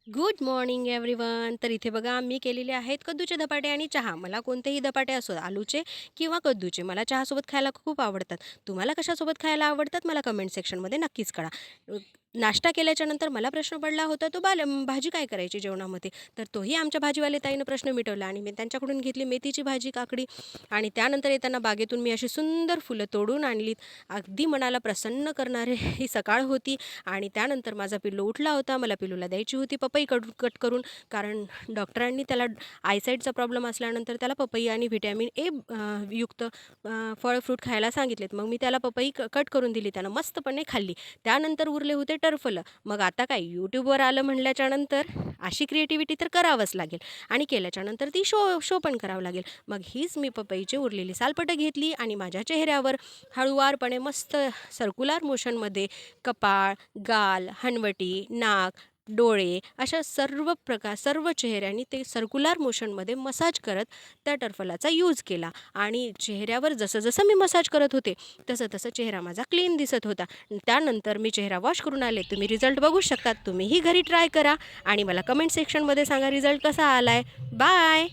Good morning everyone. तर इथे बघा मी केलेले आहेत कद्दूचे धपाटे आणि चहा. मला कोणतेही धपाटे असो, आलूचे किंवा कद्दूचे, मला चहासोबत खायला खूप आवडतात. तुम्हाला कशासोबत खायला आवडतात मला कमेंट सेक्शनमध्ये नक्कीच कळवा. अ, नाश्ता केल्याच्यानंतर मला प्रश्न पडला होता तो भाजी काय करायची जेवणामध्ये. तर तोही आमच्या भाजीवाले ताईनं प्रश्न मिटवला आणि मी त्यांच्याकडून घेतली मेथीची भाजी, काकडी आणि त्यानंतर येताना बागेतून मी अशी सुंदर फुलं तोडून आणलीत. अगदी मनाला प्रसन्न करणारी ही सकाळ होती. आणि त्यानंतर माझा पिल्लू उठला होता. मला पिल्लूला द्यायची होती पपई कट करून, कारण डॉक्टरांनी त्याला आयसाईटचा प्रॉब्लेम असल्यानंतर त्याला पपई आणि व्हिटॅमिन ए युक्त फळ फ्रूट खायला सांगितलेत. मग मी त्याला पपई कट करून दिली. त्यानं मस्तपणे खाल्ली. त्यानंतर उरले होते टरफलं. मग आता काय यूट्यूबवर आलं म्हटल्याच्यानंतर अशी क्रिएटिव्हिटी तर करावंच लागेल आणि केल्याच्यानंतर ती शो शो पण करावं लागेल. मग हीच मी पपईची उरलेली सालपटं घेतली आणि माझ्या चेहऱ्यावर हळूवारपणे मस्त सर्क्युलर मोशनमध्ये कपाळ, गाल, हनवटी, नाक, डोळे अशा सर्व चेहऱ्यानी ते सर्क्युलर मोशनमध्ये मसाज करत त्या टरफलाचा यूज केला आणि चेहऱ्यावर जसं मी मसाज करत होते तसं चेहरा माझा क्लीन दिसत होता. त्यानंतर मी चेहरा वॉश करून आले. तुम्ही रिझल्ट बघू शकता. तुम्हीही घरी ट्राय करा आणि मला कमेंट सेक्शनमध्ये सांगा रिझल्ट कसा आला आहे. बाय.